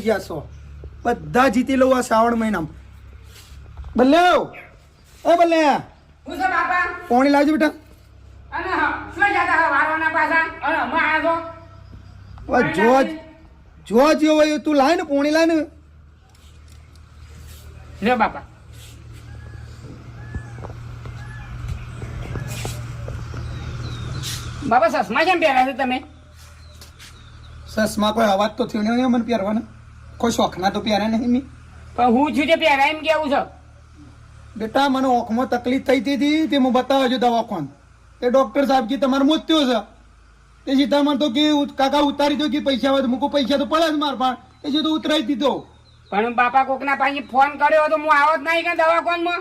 ગયા છો બધા જીતી લઉં આ શ્રાવણ મહિનામાં. બલ્લ્યો એ બલ્લ્યા હું છે બાપા પાણી લાવજો બેટા. અને શું જતા હા વારોના પાછા અને હમણાં આવ્યો જો જેવો હોય તું લાય ને પાણી લાય ને. લે બાપા બાપા સસમા કેમ પહેર્યા છે તમે? સસમાં કોઈ અવાજ તો થયો નહીં મને પહેરવાના. કોઈ શોખના તો પહેર્યા નહીં મેં. પણ હું છું જે પહેર્યા એમ કેવું છે? બેટા મને ઓખમાં તકલીફ થઈ હતી તે હું બતાવજો દવાખાન. તે ડોક્ટર સાહેબ કે તમારે મોત્યો છે. તે સીતામાં તો કે કાકા ઉતારી દો કે પૈસા આવે તો મૂકો પૈસા તો પડે જ માર પણ એ જે તો ઉતરાઈ દીધો. પણ બાપા કોકના પાસે ફોન કર્યો તો હું આવત નહીં કે દવાખાનમાં.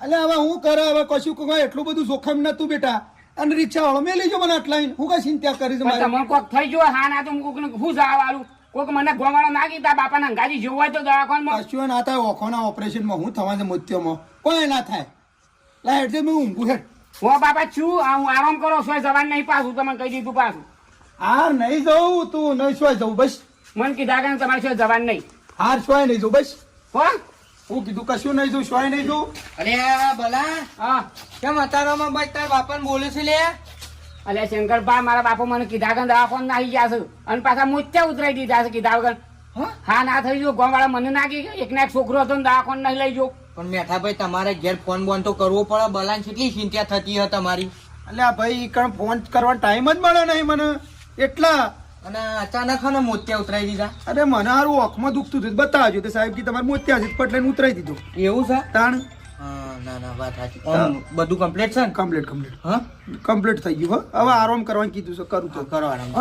એટલે હવે હું કરે હવે કશું કોઈ એટલું બધું જોખમ નતું બેટા. અને રિક્ષા વાળો મેં લેજો મને આટલા હું કઈ ચિંતા કરીશ પણ મારે. તમને કોક થઈ ગયો હા ના તો હું કોકને હું જવા વાળું કોક મને ગોવાળો ના કીધા બાપાના અંગાજી જોવું હોય તો દવાખાનમાં. કશું ના થાય ઓખોના ઓપરેશનમાં હું થવા છે મોત્યોમાં કોઈ ના થાય. લાઈટ છે મેં ઊંઘું હેઠ. હો બાપા છું હું આરામ કરો સોય જવાન નહીં પાછું તમને કહી દીધું પાછું. હાર નહીં જવું તું નહીં સોય જવું બસ. મને કીધા કે તમારે સોય જવાન નહીં. હાર સોય નહીં જવું બસ. હો હું કીધું કશું નહીં જવું સોય નહીં જવું. અરે ભલા હા કેમ અતારામાં બસ તાર બાપાને બોલે છે લે? અલ્યા શંકરભા મારા બાપુ મને કીધા કે દવાખાન નાખી ગયા છે અને પાછા મોત્યા ઉતરાઈ દીધા છે કીધા વગર. હા ના થઈ ગયો ગોવાળા મને નાખી એક ના એક છોકરો હતો ને દવાખાન નહીં લઈ જો. પણ મેઠાભાઈ તમારે ઘેર ફોન બોન તો કરવો પડે. બલાને કેટલી ચિંતા થતી હોય તમારી. એટલે આ ભાઈ કણ ફોન કરવાનો ટાઈમ જ મળે નહીં મને એટલા. અને અચાનક ને મોતિયા ઉતરાઈ દીધા. અરે મને હારું ઓખમાં દુખતું હતું બતાવજો તો સાહેબ કે તમારે મોત્યા છે પટ લઈને ઉતરાઈ દીધું. એવું છે? તાણ હા ના ના વાત સાચી. બધું કમ્પ્લીટ છે ને? કમ્પ્લીટ હા કમ્પ્લીટ થઈ ગયું. હવે આરામ કરવાનું કીધું છે કરું તો કરો આરામ.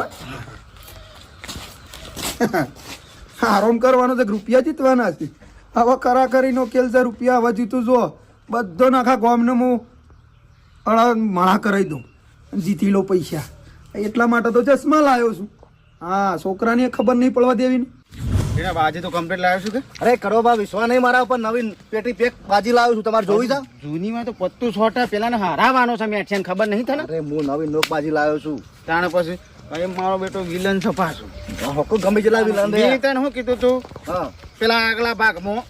આરામ કરવાનો છે રૂપિયા જીતવાના છે. હવે કરા કરીને કેલ છે રૂપિયા હવે જીતું જો બધો નાખા ગામને હું મણા કરાવી દઉં જીતી લો પૈસા. એટલા માટે તો ચશ્મા લાવ્યો છું. હા છોકરાને ખબર નહીં પડવા દેવી. બાજી તો કમ્પ્લીટ લાવ્યો છું કે? અરે કરો બા વિશ્વાસ નહીં મારા ઉપર. નવીન પેટી પેક બાજી લાવ્યો છું તમારે જોઈ જા. જૂની માં તો પત્તું છોટા પેલા હારાવાનો છે મેં છે ખબર નહીં થને. અરે હું નવીન નોક બાજી લાવ્યો છું. તાણે પછી હવે મારો બેટો વિલન છે પાછો. હોકો ગમે જેટલા વિલન દે. મેં તને શું કીધું તું હા પેલા આગલા ભાગમાં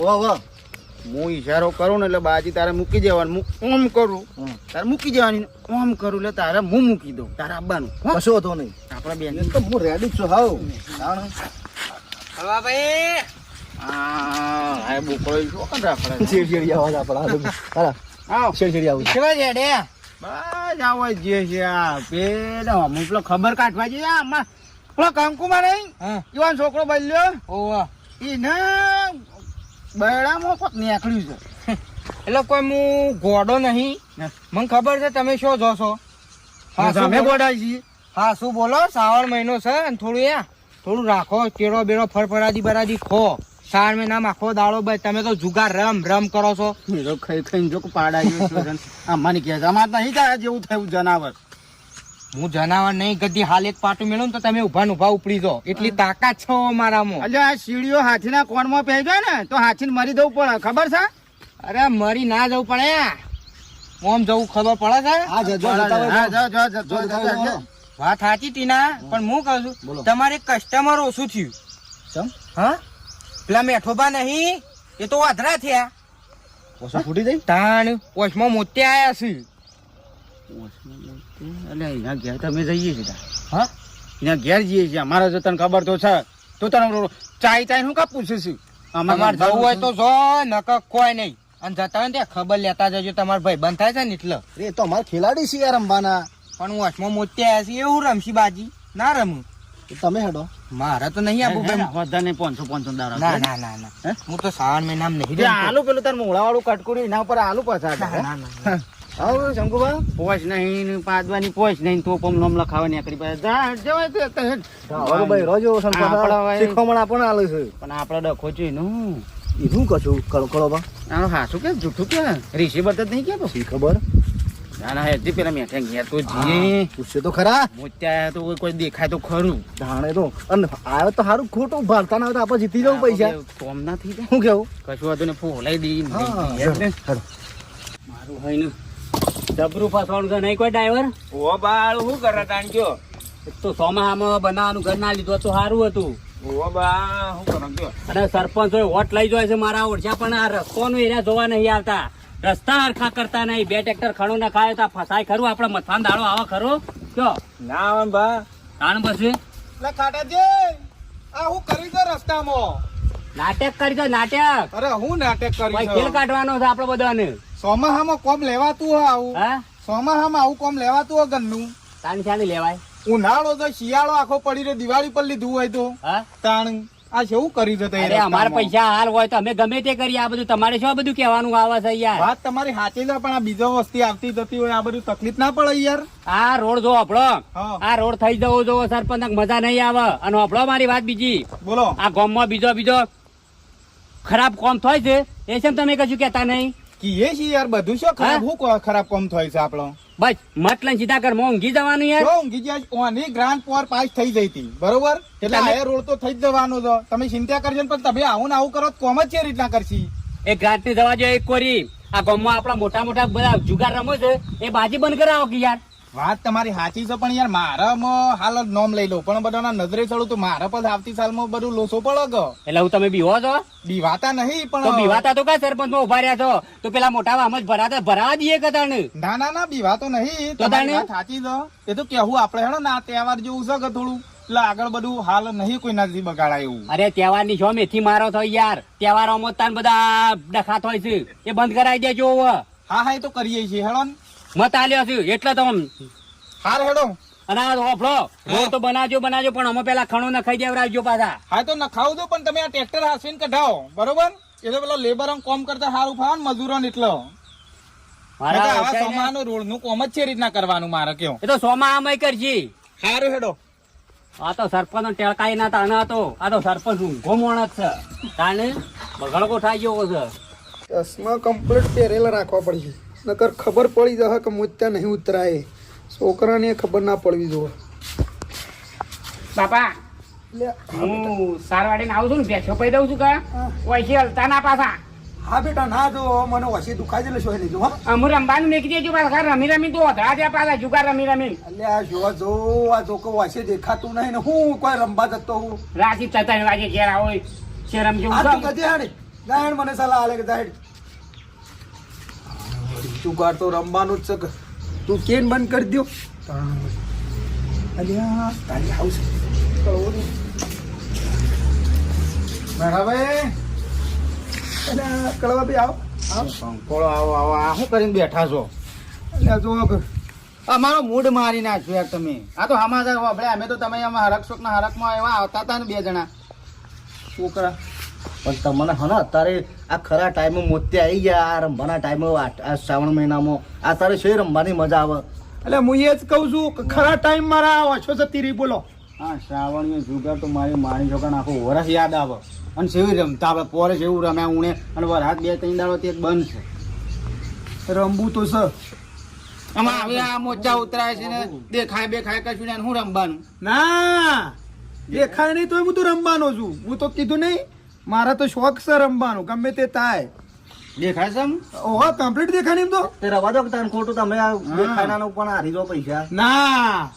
વાહ વાહ હું ઈશારો કરું ને એટલે બાજી તારે મૂકી દેવાનું. હું ઓમ કરું તારે મૂકી દેવાની. ઓમ કરું એટલે તારે હું મૂકી દઉં તારે આવવાનું. કશો હતો નહીં. આપડા બેન તો હું રેડી જ છું હાવ. હવા ભાઈ હા બોકડો શું રાખડે શેરશેરી આવાજ આપણા હારા આવ શેરશેરી આવું કેવા છે ડે? બસ આવો જે છે આ પેલો અમુક પેલો ખબર કાઢવા જઈએ આમાં પેલો કંકુમાં નહીં હા યુવાન છોકરો બલ્યો ઓવા એને બૈડામાં કોક નીકળ્યું છે. એટલે કોઈ હું ગોડો નહીં. મને ખબર છે તમે શું જોશો. હા અમે ગોડાઈ છીએ. હા શું બોલો? શ્રાવણ મહિનો છે અને થોડું રાખો કેળો બેડો ફરફરાદી બરાદી ખો. શ્રાવણ મહિનામાં આખો દાડો ભાઈ તમે તો જુગાર રમ કરો છો. મેરો ખાઈ ખાઈને જો પાડાયું છે આમાં કે અમાર નહીં થાય જેવું થયું જનાવર. હું જનાવર નહીં ગધી હાલ એક પાટું મેળવું ને તો તમે ઉભા ઉભા ઉપડી જાઓ. એટલી તાકાત છે મારામાં. એટલે આ સીડીઓ હાથીના કોણમાં પહેરી જાય ને તો હાથીને મરી દવું પડે ખબર છે. અરે મરી ના જવું પડે. ઓમ જવું ખબર પડે છે. હા જજો વાત સાચી ટીના. પણ હું કહું છું તમારે કસ્ટમર ઓછું થયું. ચમ હા પેલા મેઠોબા નહીં એ તો વાધરા થયા. ઓછો ફૂટી જાય. તાણ ઓછમાં મોતિયા આયા છે. એટલે એના ઘેર તમે જઈએ છીએ. હા એના ઘેર જઈએ છીએ. અમારે જો તને ખબર તો છે તો તને ચાય શું કા પૂછે છે. તમારે જવું હોય તો જો નકર કોઈ નહીં. અને જતા હોય ને ત્યાં ખબર લેતા જજો. તમારા ભાઈ બંધ થાય છે ને એટલે. એ તો અમારે ખેલાડી છે યાર રમવાના. પણ હું વચમાં મોતિયા આયા છે એવું રમશી બાજી ના રમું. તમે હેડો મારે તો નહીં આવું ભાઈ. વધારે 500 દાડા. ના ના ના ના હું તો શ્રાવણ મહિનામાં નહીં જે આલુ પેલું તાર મોળા વાળું કટકુરી એના ઉપર આલુ પછાડ. ના ના આવો શંકુભા. પોચ નહીં પાદવાની પોચ નહીં તો પમ નામ લખાવા નીકળી પડે જવાય તે હાલો ભાઈ રોજો આપણા શીખવામણ આપણને આલે છે. પણ આપડે ડખો છે નું એ શું કશું કરો બા. આનો હાસું કે જૂઠું કે રીસી બરત નહીં કેતો. શી ખબર ના ના હેજી પેલા મેઠે ઘેર તો જી પૂછશે તો ખરા. મોત્યા તો કોઈ દેખાય તો ખરું. જાણે તો અને આવે તો સારું ખોટું ભારતા ના આવે તો આપણે જીતી જવું પૈસા. કોમ ના થઈ જાય શું કેવું કશું હતું ને ફોલાઈ દઈ મારું હોય ને જબરું ફસવાનું છે નહીં કોઈ ડ્રાઈવર. ઓ બાળ શું કરે તાણ કયો તો સોમાહામાં બનાવવાનું ઘર ના લીધું તો સારું હતું. ઓવા બા હું કરો કયો અને સરપંચ વોટ લઈ જાય છે મારા ઓળખ્યા, પણ આ રસ્તોનું એરિયા જોવા નહીં આવતા. રસ્તા હરખા કરતા નહીં. 2 ટ્રેક્ટર ખડું ના ખાય તો ફસાય ખરું. આપડે મથાન દાડો આવા ખરો કયો ના આવે બા તાણ પછી એટલે ખાટાજી આ હું કરી દો રસ્તામાં. નાટક કરી દો નાટક. અરે હું નાટક કોઈ કરી ખેલ કાઢવાનો છે આપડે બધાને. સોમાહામાં કોમ લેવાતું હોય આવું. હા સોમાહામાં આવું કોમ લેવાતું હોય ગન્નું. તાણ ચાલી લેવાય. ઉનાળો તો શિયાળો આખો પડી રહ્યો, દિવાળી પર લીધું હોય તો હા તાણ આ કેવું કરી જતો અરે અમારા પૈસા હાલ હોય તો અમે ગમે તે કરીએ. આ બધું તમારે શું બધું કહેવાનું આવે છે યાર? વાત તમારી સાચી છે, પણ આ બીજો વસ્તી આવતી જતી હોય આ બધું તકલીફ ના પડે યાર. આ રોડ જો આપણો હા. આ રોડ થઈ જવો જો સરપંચ મજા નહીં આવે. અને આપણો મારી વાત બીજી, બોલો આ ગામમાં બીજો ખરાબ કામ થાય છે એ છે તમે કશું કેતા નહીં? કીએ છીએ યાર બધું શું ખરાબ હું ખરાબ કામ થાય છે આપણો. બસ મત લઈને સીધા કર ઊંઘી જવાનું યાર. જો ઊંઘી ગયા ઓની ગ્રાન્ડ પોર પાસ થઈ જઈ હતી બરોબર, એટલે આ રોડ તો થઈ જ જવાનો છે. તમે ચિંતા કરજો ને, પણ તમે આવું ને આવું કરો તો કોમ જ છે રીતના કરશી. એક ઘાટ ની જવા જો એક કોરી. આ ગામમાં આપડા મોટા મોટા બધા જુગાર રમો છે એ બાજી બંધ કરાવો કે યાર. વાત તમારી સાચી છે, પણ યાર મારામાં હાલ જ નોમ લઈ લો, પણ બધાના નજરે ચડું તો મારા પર આવતી સાલમાં બધું લોસો પડે ગયો. એટલે હું તમે બીવો છો બીવાતા નહીં તો પણ બીવાતા તો કઈ સરપંચ માં ઉભા રહ્યા છો તો પેલા મોટા આમ જ ભરાવા દઈએ કદાચ. ના ના ના બીવાતો નહીં. તો તમારી તાણે? વાત સાચી છે, એ તો કેવું આપડે હેડો ના તહેવાર જેવું છે કે થોડું એટલે આગળ બધું હાલ નહીં કોઈ નથી બગાડાય એવું. અરે તહેવાર ની છો મેથી મારો થયો યાર. તહેવારોમાં તાન બધા ડખાત હોય છે એ બંધ કરાવી દેજો હવે. હા હા એ તો કરીએ છીએ હેડો ને. મત આલ્યો છે એટલે તો આમ. હાર હેડો. અને આ હોફળો રોડ તો બનાવજો પણ અમે પેલા ખણો ન ખાઈ દેવરાવજો પાછા. હા તો નખાવ દો, પણ તમે આ ટ્રેક્ટર હાસીને કઢાવો બરોબર. એ તો પેલો લેબર કોમ કરતા સારું ફાવે ને મજૂરો ને એટલે મારા સોમાનો રોડ નું કોમ જ છે રીતના કરવાનું મારે કેવું. એ તો સોમાં આમ કરજી. સારું હેડો. આ તો સરપંચ ટેળકાઈ ના તાણે હતો. આ તો સરપંચ ઊંઘો માણસ છે તાણે બગડકો થાય જેવો છે. ચશ્મા કમ્પ્લીટ પહેરેલા રાખવા પડશે, નકર ખબર પડી જશે કે મોત્યા નહીં ઉતરાય. છોકરાને ખબર ના પડવી જોઈએ. બાપા હું સારવાડી આવું છું ને ભેંસો પૈ દઉં છું કે ઓછી હલતા ના પાછા. હા બેટા ના જો મને વસી દુખાઈ દેલે સોય લીધું. હા અમુ રમવાનું મેકી દેજો પાછા. રમી રમી તો વધરા દે પાછા જુગાર રમી રમી. એટલે આ જો આ જોકો વાસે દેખાતું નહીં ને હું કોઈ રમવા જતો હું. રાશી 3 વાગે ઘેર આવો શેરમ જેવું આ તું છે. કદી હાડે ગાયણ મને સલાહ આલે કે દાડ જુગાર તો રમવાનું જ છે કે તું કેન બંધ કરી દો. અલ્યા તારી હાઉસ બરાબર. અલ્યા કળવા ભાઈ આવો પંખોળો આવો આવો આ શું કરીને બેઠા છો? અલ્યા જો અમારો મૂડ મારી નાખ્યો યાર તમે. આ તો સમાચાર વાપરે અમે તો તમે આમાં હરક ના હરકમાં એવા આવતા હતા ને 2 જણા છોકરા. પણ તમને હને અત્યારે આ ખરા ટાઈમમાં મોતે આવી ગયા. આ રમવાના ટાઈમમાં આ શ્રાવણ મહિનામાં આ તારે છે રમવાની મજા આવે. એટલે હું એ જ કહું છું કે ખરા ટાઈમ મારા ઓછો જતી રહી. બોલો હા શ્રાવણીય જુગાર તો મારી છોકરાને આખું વરસ યાદ આવે. અને સેવી રમતા આપણે પોરે જેવું રમ્યા ઉણે અને વરસાદ 2-3 દાડો તે બંધ છે. રમવું તો છે. આમાં હવે આ મોજા ઉતરાય છે ને દેખાય બેખાય કશું ને હું રમવાનું. ના દેખાય નહીં તો હું તો રમવાનો છું. હું તો કીધું નહીં મારા તો શોખ છે રમવાનો ગમે તે થાય. દેખાય છે આમ? ઓહો કમ્પ્લીટ દેખાય નહીં એમ તો. તે રવા દો કે તને ખોટું તમે આ દેખાડાનું પણ હારી દો પૈસા. ના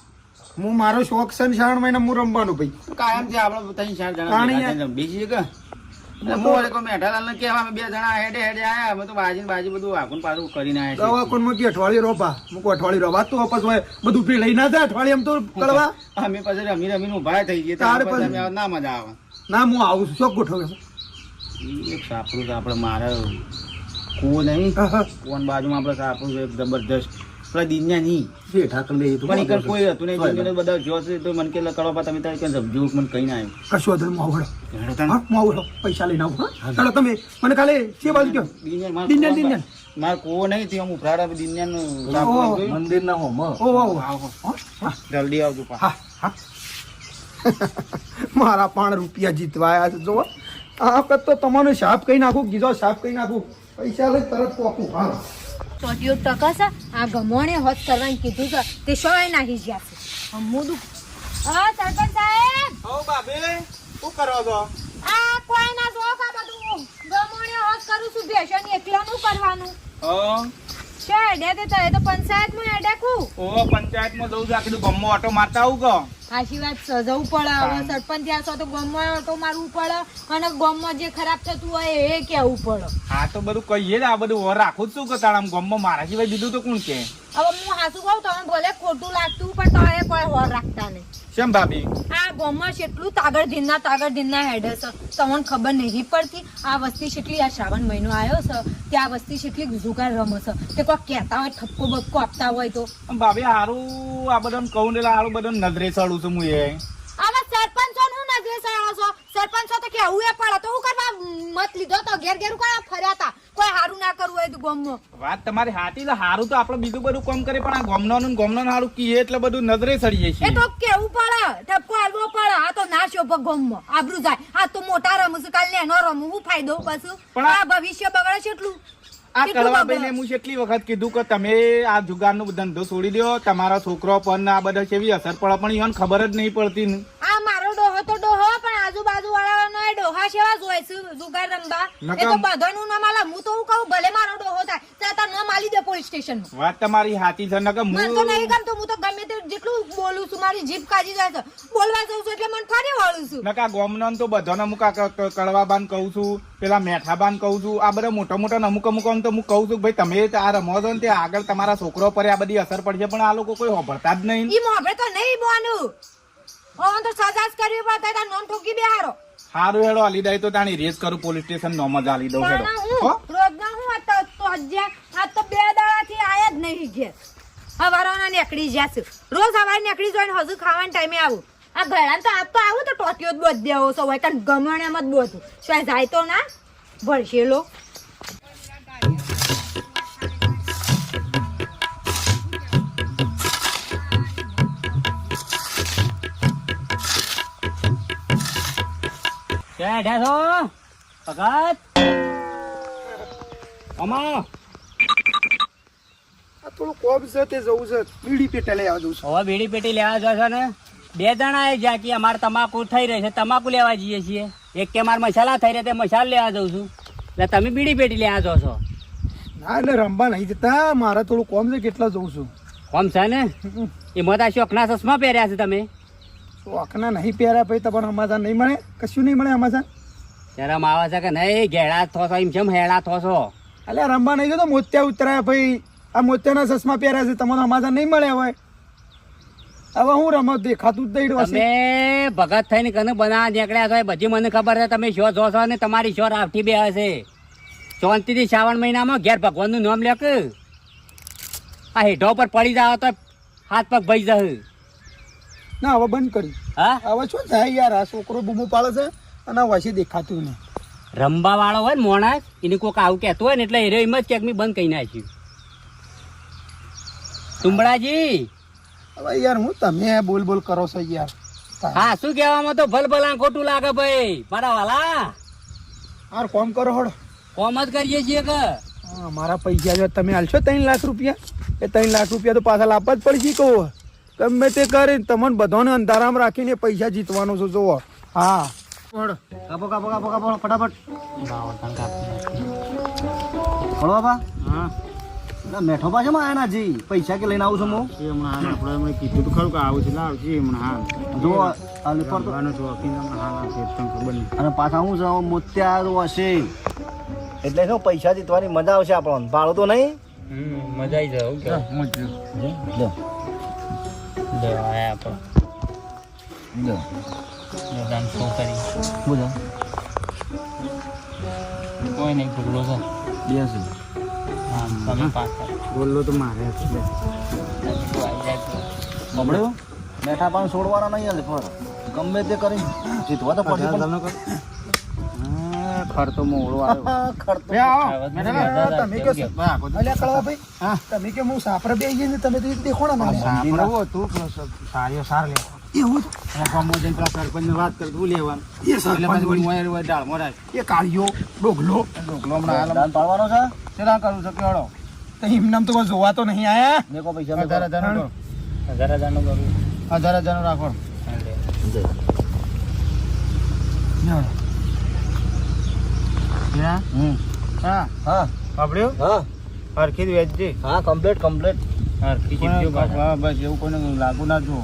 હું મારો શોખ છે ને 3 મહિના હું રમવાનું ભાઈ. કાયમ છે આપણે 3-4 જણા કાણી ભેગા થઈને રમીએ છીએ કે મેઠાલાલ ને કહેવા અમે 2 જણા હેડે આયા. અમે તો બાજી બધું આખું પાછું કરીને આયા દવા કોણ મૂકી અઠવાડિયે રોપા મૂકો અઠવાડિયે રોપા તો વાપસ હોય બધું પી લઈ ના જાય અઠવાડિયે એમ તો કળવા. છીએ. અમે પછી રમીને ઉભા થઈ ગઈએ તારે પછી પછી- અમે ના મજા આવે. ના હું આવું છું શોખ ગોઠવે છે. એક સાપરું તો આપણે મારે કૂવો નહીં કૂવાની બાજુમાં આપણે સાપરું છે એક જબરદસ્ત પેલા દિન્યા નહીં જેઠા કરી લે પણ ઈકન કોઈ હતું નહીં. દિન્યાને બધા જોશે તો મને કે કરવા તમે તારે કઈ સમજો મને કઈ ના આવ્યું. કશું વાંધો નહીં, હું આવડો. હેડો તને. હા હું આવડો પૈસા લઈને આવું. હા ચાલો તમે મને કાલે છે બાજુ કહો. દિન્યા મારે દિન્યા, કૂવો- દિન્યા. મારે કૂવો નહીં ત્યાં હું ઉભરાડા દિન્યાનું ઓહો. સાપરું જોયું. મંદિર ના હોમ ઓહો હા જલ્દી આવજો પા. હા હા મારા 5 રૂપિયા જીતવાયા છે જો. આ વખત તો તમારે સાફ કહી નાખું કીધો સાફ કહી નાખું પૈસા લઈ તરત પોકું. હા 70% છે. આ ગમોણે હોત કરવાનું કીધું છે તે શોય નાખી ગયા છે. હમુદું હા સરપંચ સાહેબ હો બાબે શું કરો છો? આ કોઈ ના જો કા બધું ગમોણે હોત કરું છું ભેષણ એકલાનું કરવાનું. શું હેડ્યા તે તારે તો પંચાયતમાં હેડ્યા કુ ઓ પંચાયતમાં જવું છે આ કીધું ગમો ઓટો મારતા આવું કહો સાચી વાત છે, જવું પડે. હવે સરપંચ ત્યાં છો તો ગામમાં ઓટો મારવું પડે અને ગામમાં જે ખરાબ થતું હોય એ કેવું પડે. હા તો બધું કહીએ ને આ બધું વર રાખું જ શું કે તારા ગમમાં મારા સિવાય બીજું તો કોણ કે હવે હું હાસુ કહું તમે ભલે ખોટું લાગતું પણ તમે કોઈ હોર રાખતા નહીં. કેમ ભાભી આ ગામમાં કેટલું તાગડ ધીરના હેડે છે તમને ખબર નહીં પડતી. આ વસ્તી કેટલી આ શ્રાવણ મહિનો આવ્યો છે તે આ વસ્તી કેટલી જુગાર રમે છે તે કોઈ કહેતા હોય ઠપકો બપકો આપતા હોય તો ભાભી હારું આ બધાને કહું ને હારું બધાને નજરે ચડું છું હું એ આમાં સરપંચો નું નજરે સાળો છો. સરપંચો તો કેવું એ પડે તો હું કરવા મત લીધો તો ઘેર ઘેર કોઈ ફર્યા હતા કોઈ હારું ના કરવું હોય તો ગામમાં. વાત તમારી હાથી એટલે હારું તો આપણે બીજું બધું કામ કરીએ પણ આ ગમનો હારું કીએ એટલે બધું નજરે ચડીએ એ છીએ તો કેવું પડે ઠપકો આલવો પડે. આ તો ના શોભે ગામમાં આબરૂ જાય. આ તો મોટા રમું છું કાલ નેનો રમું હું ફાયદો પાછું પણ આ ભવિષ્ય બગડે છે એટલું. આ કડવાભાઈને હું કેટલી વખત કીધું કે તમે આ જુગારનો ધંધો છોડી દો તમારા છોકરો પર ને આ બધા કેવી અસર પડે પણ એને ખબર જ નહીં પડતી ને આ મારો ડોહો તો ડોહો પણ આજુબાજુ વાળાનો ડોહા સેવા જોઈ છે જુગાર રમવા. એ તો બધાનું નામ આલા. હું તો હું કહું ભલે મારો ડોહો થાય તો નામ આલી દે પોલીસ સ્ટેશન. વાત તમારી હાથી છે ને કે મને તો નહીં ગમતું. હું તો ગમે તે જેટલું બોલું છું મારી જીભ કાઢી જાય છે. બોલવા જઉં છું એટલે મને ફરી વળું છું. નકા ગોમનો તો બધાને અમુક કડવાબાન કહું છું પેલા મેઠાબાન કહું છું આ બધા મોટા મોટા અમુક આમ તો હું કહું છું ભાઈ તમે આ રમો છો ને તે આગળ તમારા છોકરો પર આ બધી અસર પડશે પણ આ લોકો કોઈ હોભળતા જ નહીં. ઈ મોભે તો નહીં બોનું. ઓન તો સજા જ કરવી પડે તાર નોમ ઠોકી બેહારો. હારું હેડો આલી દઈ તો તાણી રેસ કરું પોલીસ સ્ટેશન નોમ જ આલી દઉં હેડો હો? રોજ ના હું તો આ તો 2 દાડાથી આયા જ નહીં ઘેર. હવારોના નીકળી જ્યા છે. રોજ હવારે નીકળી જોઈને હજુ ખાવાના ટાઈમે આવું. આ ઘણા તો આપ તો આવું તો ટોટીઓ જ બોધ દેવો છો હોય કારણ ગમણ એમ જ બોધું શું જાય તો ના ભરશેલો. ક્યાં બેઠા છો ભગત અમા આ થોડું કોબ છે તે જવું છે બીડી પેટે લઈ આવજો છું. હવે બીડી પેટી લેવા જો છો ને 2 જણા એ જ્યાં કે અમારે તમાકુ થઈ રહી છે તમાકુ લેવા જઈએ છીએ એક કે મારે મસાલા થઈ રહ્યા તે મસાલા લેવા જઉં છું એટલે તમે બીડી પેટી લેવા જો છો. ના એટલે રમવા નહીં જતા મારે થોડું કોમ છે કેટલા જવું છું. કોમ છે ને એ મોટા શોખના ચશ્મા પહેર્યા છે તમે શોખના નહીં પહેર્યા પછી તમને અમાઝાન નહીં મળે કશું નહીં મળે અમાઝાન. શરમ આવે છે કે નહીં ઘેડા થો છો એમ કેમ હેડા થો છો. એટલે રમવા નહીં જતો મોતિયા ઉતરાયા ભાઈ આ મોતિયાના ચશ્મા પહેર્યા છે તમને અમાઝાન નહીં મળે હવે હવે હું રમત દેખાતું જ નહીં. તમે ભગત થઈને કને બનાવવા નીકળ્યા છો એ બધી મને ખબર છે તમે શો જો છો ને તમારી શો રાવઠી બે હશે શાંતિથી શ્રાવણ મહિનામાં ઘેર ભગવાનનું નામ લે કે આ હેઠો પર પડી જાવ તો હાથ પગ ભઈ જશે. ના હવે બંધ કરી. હા હવે શું થાય યાર આ છોકરો બૂમો પાડે છે અને વાસી દેખાતું નહીં. રંબા વાળો હોય ને મોણાસ એને કોઈક આવું કહેતો હોય ને એટલે હીરો એમ જ ક્યાંક મેં બંધ કરી નાખ્યું. તુંબડાજી હવે યાર હું તમે બોલ બોલ કરો છો યાર. હા શું કહેવામાં તો ભલભલા ખોટું લાગે ભાઈ મારા વાલા હાર કોમ કરો હળ. કોમ જ કરીએ છીએ કે હા મારા પૈસા જો તમે હાલશો 3 લાખ રૂપિયા એ 3 લાખ રૂપિયા તો પાછા લાવવા જ પડશે કહો ગમે તે કરીને તમને બધાને અંધારામાં રાખીને પૈસા જીતવાનો છો જોવો. હા કાપો કાપો કાપો કાપો ફટાફટ હળો બાપા હા ના મેઠો પાછો માં આના જી પૈસા કે લઈને આવું છું હું એ હમણાં આપણે એમણે કીધું તો ખરું કે આવું છે આવશે હમણાં હા જો આ લીપર તો આનો શોખીન હમણાં હાલ આવશે તમને ખબર નહીં અને પાછા હું છું મોતિયા હશે એટલે શું પૈસા જીતવાની મજા આવશે આપણને ભાડું તો નહીં મજા આવી જાય ઓકે લો લે આયા આપણે લો મેદાન છોકરી બોલો કોઈ નહીં ભૂલો છે બેસ હા તમે પાછા બોલો તો મારે એટલે બમડ્યો મેઠા પાન છોડવાના નહીં હાલે પર ગમે તે કરી જીતવા તો પડશે પણ ખર્ચો મોડો આવ્યો ખર્ચો તમે કે અલ્યા કળવાભાઈ તમે કે હું સાપરે બે જઈને તમે તો દેખો ને મને. સાંભળવો તું સારીઓ સાર લે એવું સરપંચ વાત કર તું લેવાનું એ સરપંચ વળી. ડાળ મોરા એ કાળિયો ડોગલો દાન પાડવાનો છે ચેલા કરું છે કેળો તો એમનામ તો કોઈ જોવા તો નહીં આયા. મેકો પૈસા 1000 નું 1000 નું કરું 1000 નું રાખો હા હા આપણ્યો હા હરખી જ વેચજે. હા કમ્પ્લીટ કમ્પ્લીટ. હરખી જીતજો કાકા. બસ એવું કોઈને લાગુ ના જો.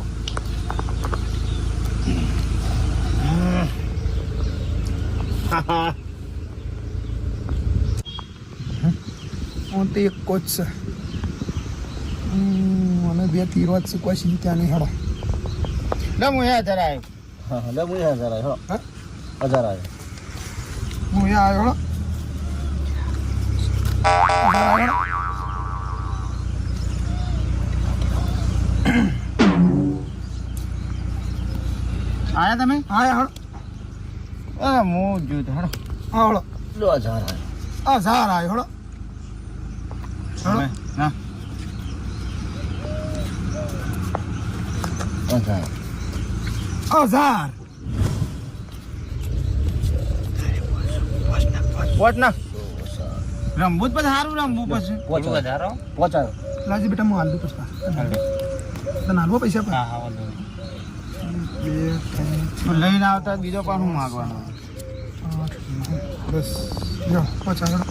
હું તો એક કોચ છે મને બે તીરો જ શીખવા છીએ ત્યાં નહીં હેડો ના હું યા જરા આવ્યો. હા હા લે હું 1000 આવ્યો. હા? 1000 આવ્યો. હું અહીંયા આવ્યો હેડો આયા તમે? હા હેડો હું જોતો હેડો. હા હેડો લો 1000 આવ્યો. 1000 આવ્યો હેડો તમે? હા 1000. 1000 પોચ ના રમવું જ પછી સારું રમવું પછી. પોચ આવ્યો. લાજી બેટા હું હાલ દઉં પછી તને હાલવો પૈસા પણ હા હા વાંધો નહીં. 2 3 લઈને આવતા બીજો પણ હું માગવાનો. 8 10 જો 50 હેડો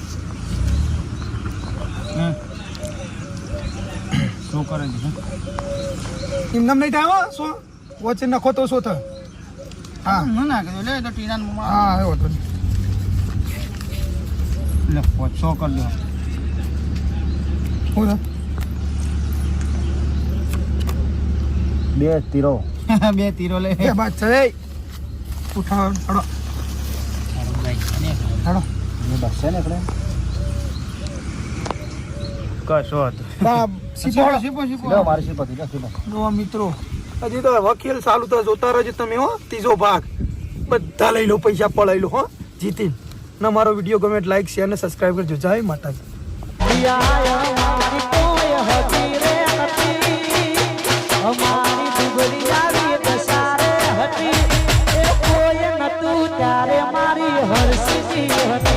શું કરે છે? એમ નામ નહીં થાય હો શું વચ્ચે નખો તો શું થાય હા હું ના કર્યો લે તો ટીનાનું મોમાં. હા આવ્યો તો લે પોચ 100 કરી દો. શું છે 2 તીરો. 2 તીરો લે. એ બાત છે એ ઉઠાવ હેડો હેડો એ બસ છે ને આપણે. કશો હતો. બા સીપો લો મારી શીપતી લો શીપો. જો મિત્રો હજી તો વકીલ ચાલુ તો જોતા રહેજો તમે હો ત્રીજો ભાગ બધા લઈ લો પૈસા પડાઈ લો હો જીતીન ના મારો વિડીયો ગમે લાઈક શેર ને સબસ્ક્રાઇબ કરજો જય માતાજી ત્યારે મારી હરસી હતી.